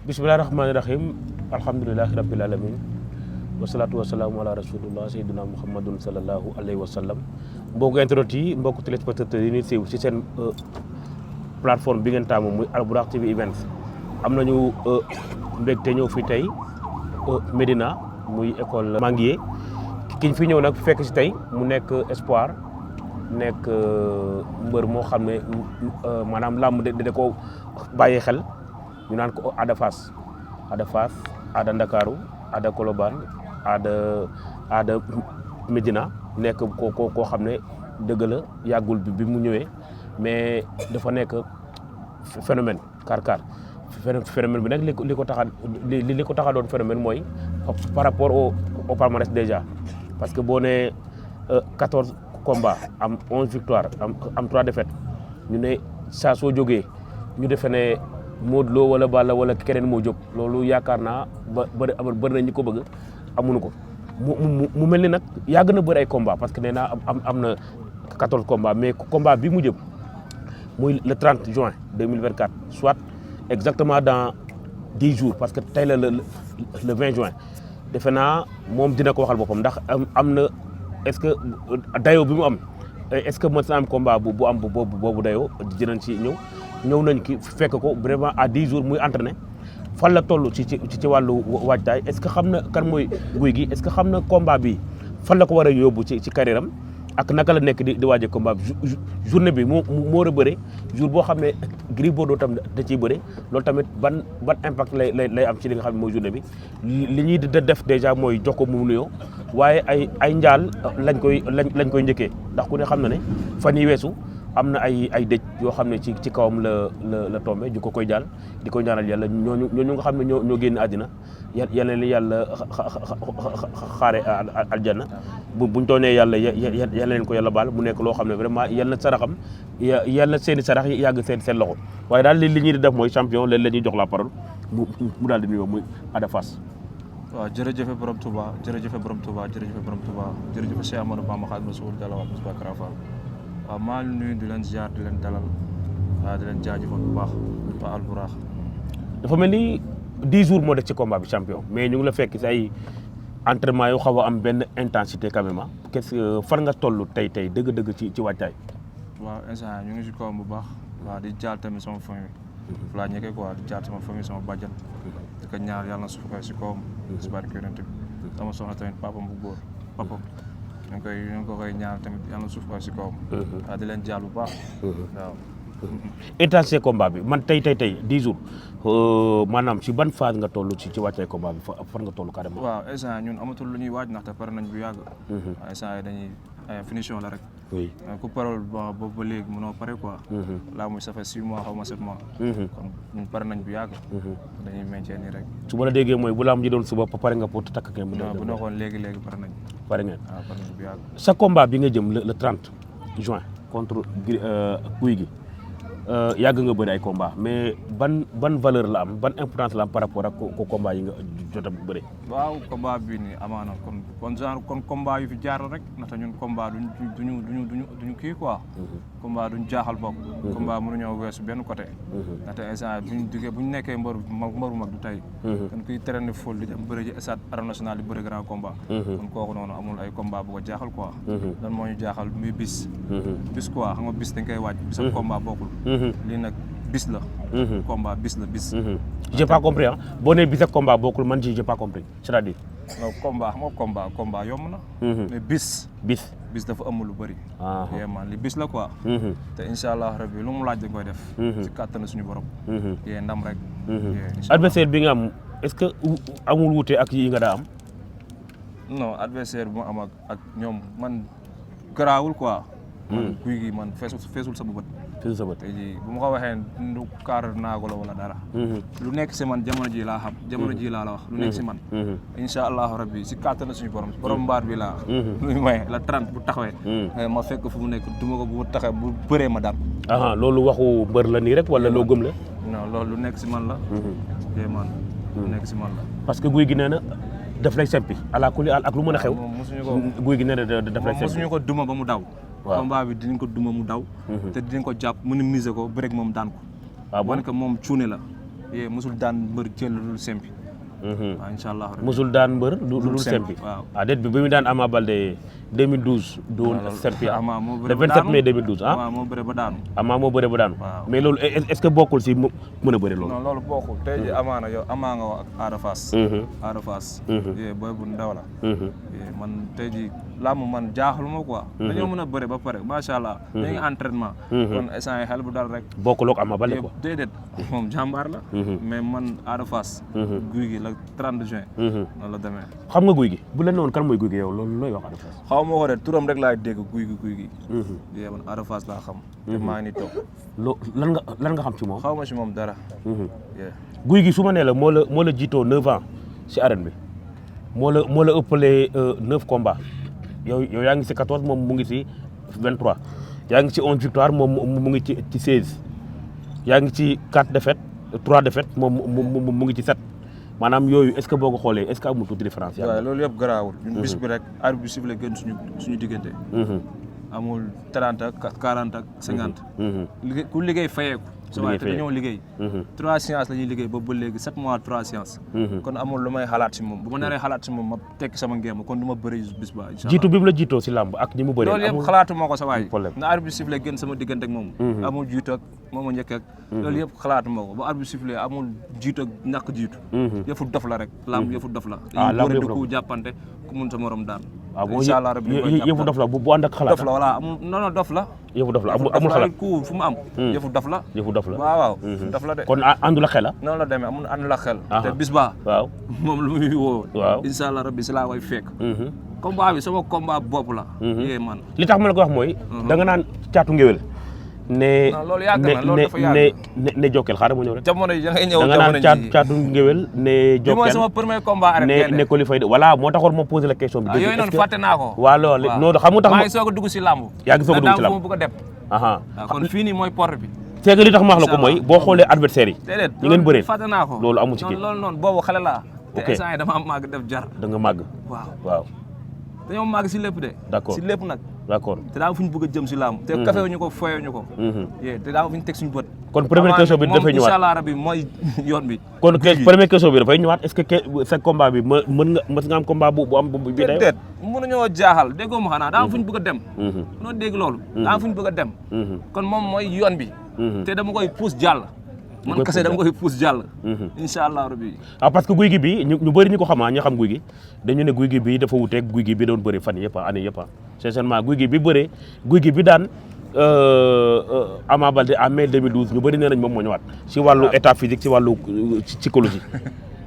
Bismillahirrahmanirrahim. Alhamdulillahi rabbil alamin. Wassalatu wassalamu ala rasulillah sayyidina Muhammadun sallallahu alayhi wa sallam. Mbokk internet yi, mbokk téléspectateurs yi ñuy siiw ci seen plateforme bi ngeen taamu muy Albourakh TV Events. Am nañu mbégte ñëw fi tey Médina muy école Manguier. Kiñ fi ñëw nag fekk ci tey mu nekk espoir nekk mbër moo xam ne maanaam làmb da ko bàyyi xel. ñu naan ko Ada Fass Ada Ndakaaru Ada Colobane Ada Médina nekk koo xam ne dëgg la yàggul bi mu ñëwee mais dafa nekk phénomène car phénomène bi nag li ko taxa doon phénomène mooy par rapport au palmarès déjà parce que boo nee 14 combats am 11 victoires am 3 défaites ñu ne saa soo jógee ñu defe ne Modou Lo wala Balla wala keneen moo jóg loolu yaakaar naa bëri na ñi ko bëgg amuñu ko mu mel ni nag yàgg na bëri ay combat parce que nee naa am na 14 combats mais combat bi mu jëm muy le 30 juin 2024 soit exactement dans 10 jours parce que tey la le 20 juin defe naa moom dina ko waxal boppam ndax am na est-ce que dayoo bi mu am est-ce que mën na am combat bu am boobu dayoo dinañ ci ñëw nañ ki fekk ko vraiment à 10 jours muy entraîné fan la toll ci wàllu waajtaay est-ce que xam na kan mooy Gouye Gui est-ce que xam na combat bi fan la ko war a yóbbu ci carrière am ak naka la nekk di waaje combat bi journée bi moo war a bëre jour boo xam ne Gris Bordeaux tam da ciy bëre loolu tamit ban impact lay am ci li nga xam ne mooy journée bi li ñuy def déjà mooy jox ko mu nuyoo waaye ay njaal lañ koy njëkkee ndax ku ne xam na ne fan yi weesu am na ay dëj yoo xam ne ci kawam la tombé ñu ko koy jaal di ko ñaanal yàlla ñooñu nga xam ne ñoo génn àddina yàlla li yàlla xaare aljanna buñ toonee yàlla yàlla leen ko yàlla baal mu nekk loo xam ne vraiment yàlla saraxam yàlla seeni sarax yàgg seen loxo waaye daal li ñuy def mooy champion leen la ñuy jox la parole mu daal di nuyoo muy Ada Fass. waaw jërëjëf borom Touba jërëjëf borom Touba jërëjëf borom Touba jërëjëf Cheikh Amadou Bamba Khadimou Rassoul Jalla Mustafa Karafal. waaw maa ngi nuyu di leen ziar di leen dalal waaw di leen jaajëfal bu baax waa Albourakh. dafa mel ni 10 jours moo def ci combat bi champion mais ñu ngi la fekk si ay entraînement yu xaw a am benn intensité quand même qu'est-ce que fan nga toll tey dëgg-dëgg ci waajtaay. waaw instant ñu ngi si kawam bu baax waaw di jaal tamit sama famille. fu laa ñekkee quoi di jaal sama famille sama bàjjan. di ko ñaar yàlla na suuf koy si kawam. si barke Yonent bi sama soxna tamit papam bu góor papam. ñu ngi koy ñaan tamit yàlla na suuf koy si kawam. waaw di leen jaal bu baax. waaw. intensité combat bi man tey 10 jours maanaam si ban phase nga toll ci wàccay combat bi fan nga toll carrément. waaw instant ñun amatul lu ñuy waaj ndaxte pare nañ bu yàgg. waaw instant yi dañuy finition la rek. oui ku parole boobu ba léegi mënoo pare quoi. là muy ça fait 6 mois xaw ma 7 mois. kon ñun pare nañ bu yàgg. dañuy maintien nii rek. su ma la déggee mooy bu lamb ji doon suba pare nga pour takk ngeen. bu ñu waxoon léegi pare nañ. pare ngeen waaw pare nañ bu yàgg. sa combat bi nga jëm le 30 juin contre Gouye Gui yàgg nga bëri ay combat mais ban valeur la am ban importance la am par rapport ak ko combat yi nga jot a bëri. waaw combat bii nii amaana kon combat yu fi jaar rek ndaxte ñun combat duñu kii quoi. combat duñu jaaxal bopp. combat mënuñoo weesu benn côté. ndaxte instant bu ñu nekkee mbëru mag du tey. kon kuy traîner ful di dem bëri ci stade Arène Nationale di bëri grand combat. kon kooku noonu amul ay combat bu ko jaaxal quoi. lan moo ñu jaaxal muy bis quoi xam nga bis dañ koy waaj. bis ak combat bokkul. lii nag bis la. combat bis la bis. j'ai pas compris ah boo nee bis ak combat bokkul man j'ai pas compris c'est-à-dire. non combat xam nga combat yomb na. mais bis dafa ëmb lu bëri. man li bis la quoi. te incha allah rabbi lu mu laaj dañ koy def. ci kàttanu suñu borom. yee ndam rek. adversaire bi nga am est-ce que amul wuute ak yi nga daa am. non adversaire bi ma am ak ñoom man garaawul quoi. man Gouye Gui man feesul sama bët. fi sa bët tey jii bu ma ko waxee du kaar naago la wala dara lu nekk si man jamono ji laa xam jamono ji laa la wax lu nekk si man incha allahu rabbi si kàttan suñu borom mbaar bi laa luy may la 30 bu taxawee ma fekk fu mu nekk duma ko bu mu taxawee bu bëree ma daan loolu waxu mbër la nii rek wala loo gëm la non loolu lu nekk si man la man lu nekk si man la parce que guy gi nee na daf lay sempi ala kulli ak lu mën a xew guy gi nee na daf lay sempi mosuñu ko duma ba mu daw combat bi dinañ ko duma mu daw te dinañ ko jàpp minimiser ko bëreeg moom daan ko wane que moom cuune la mosul daan mbër jël lu dul sempi waaw incha allah mosul daan mbër lu dul sempi waaw déet bi mu daan Ama Baldé 2012 du woon sempi le 27 mai 2012 moo bëre ba daanu Ama moo bëre ba daanu mais loolu est-ce que bokkul si mën a bëre loolu non loolu bokkul tey ji amaana yow amaa nga wax ak Ada Fass Ada Fass booy bu ndaw la man tey ji làmb man jaaxaluma quoi dañoo mën a bëre ba pare macha allah dañu ngi entraînement kon instant yi xel bu dal rek bokkul ak Ama Baldé quoi déedéet moom jàmbaar la mais man Ada Fass guy gi la 30 juin noonu la demee xam nga guy gi bu leen noonu kan mooy guy gi yow loolu looy wax Ada Fass xaw ma ko de turam rek laay dégg guy gi man Ada Fass laa xam te maa ngi ni toog lan nga xam ci moom xaw ma si moom dara guy gi su ma nee la moo la jiitoo 9 ans si arène bi moo la ëppalee 9 combats yow yaa ngi si 14 moom mu ngi si 23 yaa ngi ci 11 victoire moom mu ngi ci 16 yaa ngi ci 4 défaites 3 défaites moom mu ngi ci 7 maanaam yooyu est-ce que boo ko xoolee est-ce que amul tuuti différence. waaw loolu yëpp garaawul. ñun bis bi rek arbitre bi sifflé gën suñu diggante. amul 30 ak 40 ak 50. ku liggéey fayeeku. su waaye te dañoo liggéey 3 séances la ñuy liggéey ba léegi 7 mois 3 séances kon amul lu may xalaat si moom bu ma naree xalaat si moom ma tekki sama ngéem kon du ma bëri bis ba incha allah jiitu bi mu la jiitoo si làmb ak ñi mu bëree loolu yëpp xalaatu moo ko sa waay na arbitre sifflé gën sama diggante ak moom amul jiitu ak moom a njëkk ak loolu yëpp xalaatu moo ko ba arbitre sifflé amul jiitu ak ñàkk jiitu yëfu dof la rek làmb yëfu dof la dañuy bëri di ko jàppante ku mun sa morom daan incha allah rabbi yëfu dof la bu ànd ak xalaat dof la voilà amul non dof la yëfu dof la amul xalaat ku fu mu am yëfu dof la waaw dof la de kon àndul ak xel noonu la demee amul àndul ak xel te bis ba waaw moom lu muy woo waaw incha allah rabbi si laa koy fekk combat bi sama combat bopp la yee man li tax ma la ko wax mooy da nga naan caatu ngéwél ne loolu yàgg na loolu dafa yàgg ne Jokkel xaaral ma ñëw rek jamono yi da ngay ñëw da nga naan caatu ngéwél ne Jokkel bi mooy sama premier combat arrêté ne Colifay de voilà moo taxoon ma posé la question bi yooyu noonu fàtte naa ko waaw loolu noonu xam nga tax maa ngi soog a dugg si làmb yaa ngi soog a dugg si làmb fu ma bëgg a dem kon fii nii mooy porte bi c'est que li tax ma wax la ko mooy boo xoolee adversaire yi ñu ngeen bëree fàtte naa ko loolu amu ci kii loolu noonu boobu xale laa te instant yi dama am màgg def jar da nga màgg waaw dañoo màgg si lépp de d'accord si lépp nag d'accord te daa fu ñu bëgg a jëm si làmb te kafewuñu ko foyewuñu ko te daa fu ñu teg suñu bët kon première question bi dafay ñëwaat incha allah rabbi mooy yoon bi kon première question bi dafay ñëwaat est-ce que sa combat bi mës nga am combat bu am bi day déet mënuñoo jaaxal déggoo ma xanaa daa fu ñu bëgg a dem noo dégg loolu daa fu ñu bëgg a dem kon moom mooy yoon bi te dama koy pousse jàll man kese dama koy pousse jàll incha allah rabbi parce que guy gi bi ñu bëri ñu ko xamaa ñu xam guy gi dañu ne guy gi bi dafa wuteeg guy gi bi doon bëri fan yëpp année yëpp sincèrement guy gi bi bëree guy gi bi daan Ama Baldé en mai 2012 ñu bëri nee nañ moom moo ñëwaat si wàllu état physique si wàllu psychologie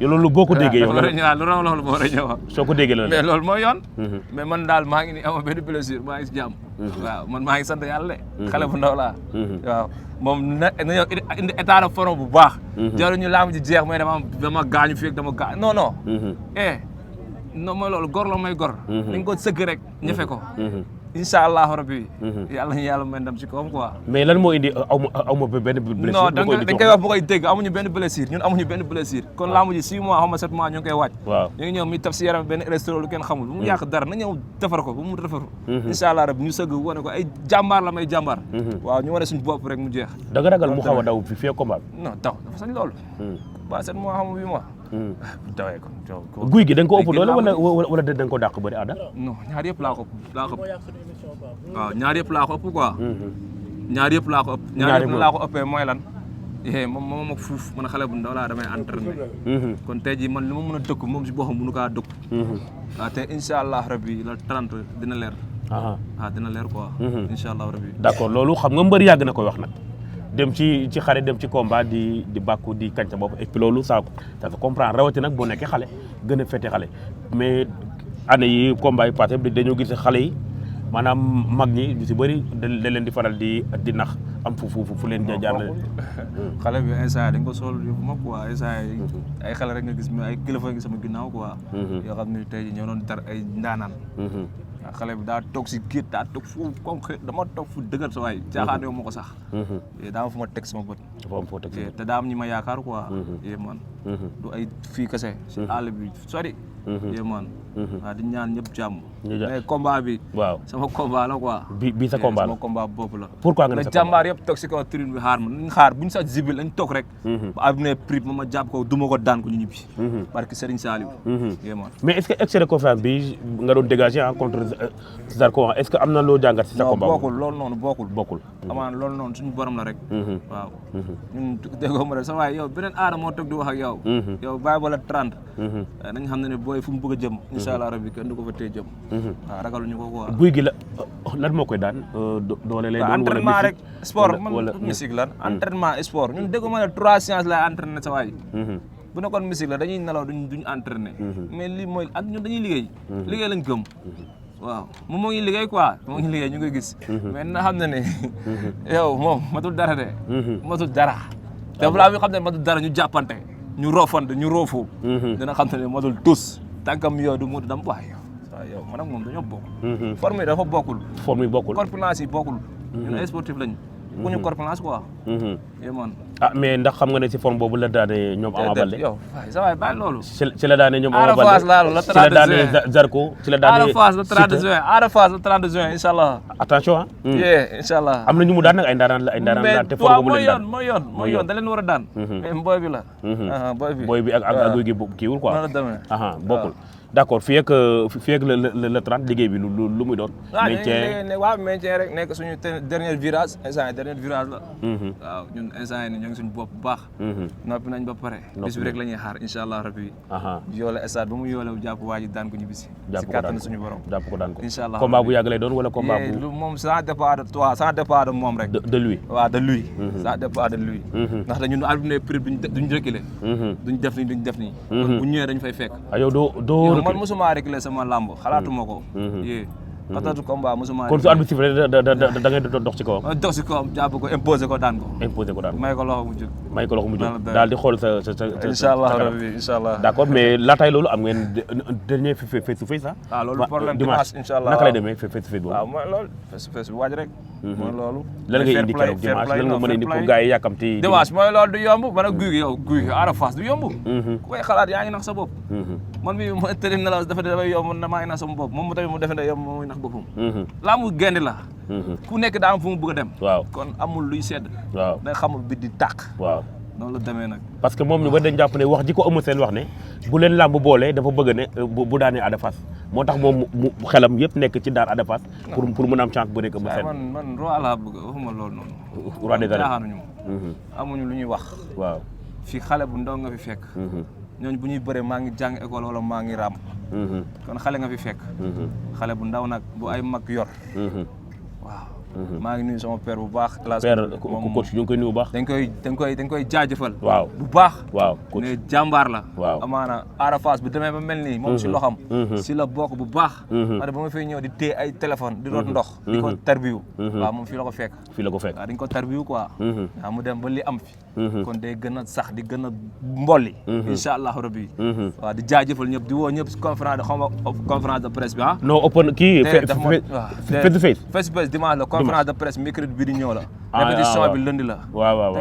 loolu boo ko déggee yow lu raw loolu boo war a ñëw soo ko déggee la mais loolu mooy yoon mais man daal maa ngi ni ama benn blessure maa ngi si jàmm waaw man maa ngi sant yàlla de xale bu ndaw laa waaw moom na ñëw indi état de forme bu baax jaruñu laamu ji jeex mais dama gaañu fii ak dama gaañ non non mooy loolu gor la may gor dañ ko sëgg rek ñëfe ko incha allahu rabbi yàlla ñu yàlla may ndam ci kawam quoi mais lan moo indi aw ma benn blessure non dañ koy wax bu koy dégg amuñu benn blessure ñun amuñu benn blessure kon laamu ji 6 mois xam nga 7 mois ñu ngi koy waaj ñu ngi ñëw mi taf si yaram benn électro lu kenn xamul bu mu yàq dara na ñëw defar ko bu mu defaru incha allah rabbi ñu sëgg wane ko ay jàmbaar la may jàmbaar waaw ñu wane suñu bopp rek mu jeex da nga ragal mu xaw a daw fi fii combat bi non daw dafa sañ loolu ba 7 mois xam nga 8 mois dawee ko guy gi da nga ko ëpp doole wala da nga ko dàq bëri Ada non ñaar yëpp laa ko waaw ñaar yëpp laa ko ëpp quoi ñaar yëpp laa ko ëpp ñaar yëpp laa ko ëppee mooy lan moom ak fuuf man xale bu ndaw laa damay entraîné kon tey jii man li ma mën a dëkk moom si boppam mënu kaa dëkk waaw te incha allah rabbi la 30 dina leer dina leer quoi incha allah rabbi d'accord loolu xam nga mbër yàgg na koy wax nag dem ci xare dem ci combat di bàkku di kañ sa bopp et puis loolu ça se comprend rawati nag boo nekkee xale gën a fete xale mais année yi combat yi passé dañoo gis xale yi maanaam mag ñi ñu si bëri da leen di faral di nax am fu leen jaarale. xale bi instant dañ ko sol yëpp mag quoi instant ay xale rek nga gis mais ay kilifa ngi sama ginnaaw quoi. yoo xam ne tey jii ñoo doon tar ay ndaanaan. waaw xale bi daa toog si géej daa toog fu comme dama toog fu dëgër sa waay caaxaan yow ma ko sax. daa ma fu ma teg sama bët. dafa am foo teg te daa am ñi ma yaakaar quoi. man du ay fii kese si àll bi sori. man waaw di ñaan ñëpp jàmm. mais combat bi. waaw sama combat la quoi. bi sa combat la sama combat bopp la. pourquoi nga ne sa combat jàmbaar yëpp toog si kaw tribune bi xaar ma nañ xaar buñ sax zibil lañ toog rek. ba am ne prix ma jàpp ko duma ko daan ko ñu ñibbi. parce que Serigne Saliou. man mais est-ce que excès de confiance bi nga doon dégager contre Zarko est-ce que am na loo jàngat si sa combat. non bokkul loolu noonu bokkul. Mhm. amaana loolu noonu suñu borom la rek. waaw. ñun déggoo ma rek sa waay yow beneen aada moo toog di wax ak yow. yow bàyyi ba la 30. nañ xam ne booy fu mu bëgg a jëm. incha allah rabbi kenn du ko fa tee jëm. waaw ragaluñu ko quoi. guy gi la lan moo koy daan doole lay doon. entraînement rek sport wala man musique lan entraînement sport ñun déggoo ma ne 3 séances lay entraîné sa waay. bu nekkoon musique la dañuy nelaw duñ entraîné. mais lii mooy ak ñun dañuy liggéey. liggéey lañ gëm. waaw moom moo ngi liggéey quoi moo ngi liggéey ñu ngi gis. mais na xam ne ne yow moom matul dara de. matul dara. te balaa bi xam ne matul dara ñu jàppante ñu roofante ñu roofu. dina xam ne matul tous tànkam yow du mu dam waay yow man ak moom dañoo bokk. forme yi dafa bokkul. forme yi bokkul corpulence yi bokkul. ñun ay sportif lañ. bu ñu corpulence quoi. man. ah mais ndax xam nga ne si forme boobu la daane ñoom Ama Baldé. yow waay sa waay bàyyi loolu. ci la daane ñoom Ama Baldé. Ada Fass laalu la 30 juin ci la daane Zarko ci la daane. Ada Fass le 30 juin Ada Fass le 30 juin incha allah. attention ah. incha allah. am na ñu mu daan nag ay ndaanaan la te forme boobu leen daan mooy yoon da leen war a daan. mais booy bi la. booy bi ak guy gi kiiwul quoi. noonu la demee bokkul. d'accord fii ak le 30 liggéey bi lu muy doon. waaw maintien rek nekk suñu dernier virage instant yi dernier virage la. waaw ñun instant yi ñoo ngi suñu bopp bu baax. noppi nañ ba pare. bis bi rek la ñuy xaar incha allah rabbi. yoole stade ba mu yoole jàpp waa ji daan ko ñu bisi. si kàttan suñu borom. jàpp ko daan ko incha allah combat bu yàgg lay doon wala combat bu. moom ça dépend de toi ça dépend de moom rek. de lui. waaw de lui. ça dépend de lui. ndaxte ñun àdduna prix duñ reculer. duñ def nii. bu ñëwee dañ fay fekk. yow doo man mosuma réglé sama lamb xalaatuma ko. xatatu combat mosuma. kon su arbitre sifflé da ngay dox ci kawam. dox ci kawam jàpp ko imposé ko daan ko. may ko loxo mu jóg. daal di xool sa. incha allah rabbi incha allah. d'accord mais laataay loolu am ngeen dernier face to face ah. loolu problème dimanche incha allah naka lay demee face to face boobu. waaw mooy loolu face to face bi waaj rek. mooy loolu. lan ngay indi keroog dimanche lan nga mën a indi pour gars yi yàkkamti. dimanche mooy loolu du yomb man ak guy gi yow guy gi Ada Fass du yomb. ku koy xalaat yaa ngi nax sa bopp. man mi ma tëdd nelaw dafa dafay yomb na maa ngi nax sama bopp moom tamit mu defe ne yomb mooy nax boppam. laamu gaynde la. ku nekk daa am fu mu bëgg a dem. waaw kon amul luy sedd. waaw da xamul bi di tàq. waaw noonu la demee nag. parce que moom ñu ba dañ jàpp ne wax ji ko Eumeu Sène wax ne bu leen làmb boole dafa bëgg ne bu daanee Ada Fass moo tax moom mu xelam yëpp nekk ci daan Ada Fass pour mën a am chance bu nekk Eumeu Sène. man roi laa bëgg waxuma loolu noonu. roi des arènes jaaxaanuñu amuñu lu ñuy wax. waaw fii xale bu ndaw nga fi fekk. ñooñu bu ñuy bëree maa ngi jàng école wala maa ngi raam. kon xale nga fi fekk. xale bu ndaw nag bu ay mag yor. waaw. maa ngi nuyu sama père bu baax. père coach ñu ngi koy nuyu bu baax. dañ koy jaajëfal. waaw bu baax. waaw ne jàmbaar la. waaw amaana Ada Fass bu demee ba mel nii. moom si loxam. si la bokk bu baax. parce que ba ma fay ñëw di téye ay téléphone di doot ndox. di ko tarbiyu. waaw moom fii la ko fekk. waaw dañ ko tarbiyu quoi. waaw mu dem ba li am fi. kon day gën a sax di gën a mbolli. incha allahu rabbi. waaw di jaajëfal ñëpp di woo ñëpp si conférence de presse bi ah. non open kii face to face. face to face dimanche la conférence de presse mercredi bi di ñëw la. répétition bi lundi la. waaw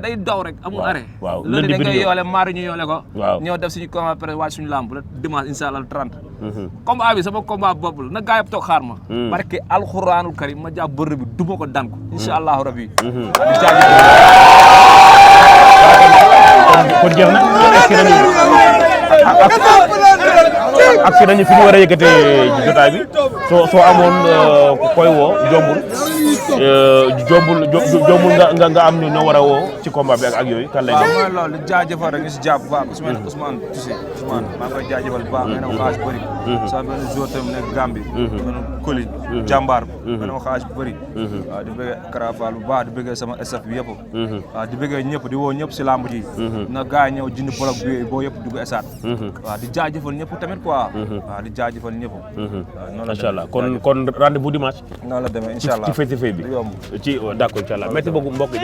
day daw rek amul arrêt. waaw lundi dañ koy yoole mardi ñu yoole ko. waaw ñëw def suñu conférence de presse waaj suñu lamb la dimanche incha allah 30. combat bi sama combat bopp la na gaa yëpp toog xaar ma. parce que alxuraanul karim ma jàpp bërëb bi duma ko daan ko. incha allahu rabbi. di jaajëfal. kon jeex na ak si nañu fi ñu war a yëkkatee jotaay bi soo amoon koy woo jombul jombul nga am ñu ñoo war a woo ci combat bi ak yooyu kan lay waaw mooy loolu di jaajëfal rek ñu si jàpp bu baax Ousmane Toussi Ousmane maa ngi koy jaajëfal bu baax mais na ma xaalis bëri sama benn jour tam nekk Gambie benn Koli jàmbaar mais na ma xaalis bu bëri waaw di bëggee Karafal bu baax di bëggee sama staff bi yëpp waaw di bëggee ñëpp di woo ñëpp si lamb ji na gars yi ñëw jënd bloc bi boo yëpp dugg esaat waaw di jaajëfal ñëpp tamit quoi waaw di jaajëfal ñëpp macha allah kon rendez-vous dimanche noonu la demee incha allah ci fay bi yomb ci d'accord incha allah merci beaucoup mbokk yi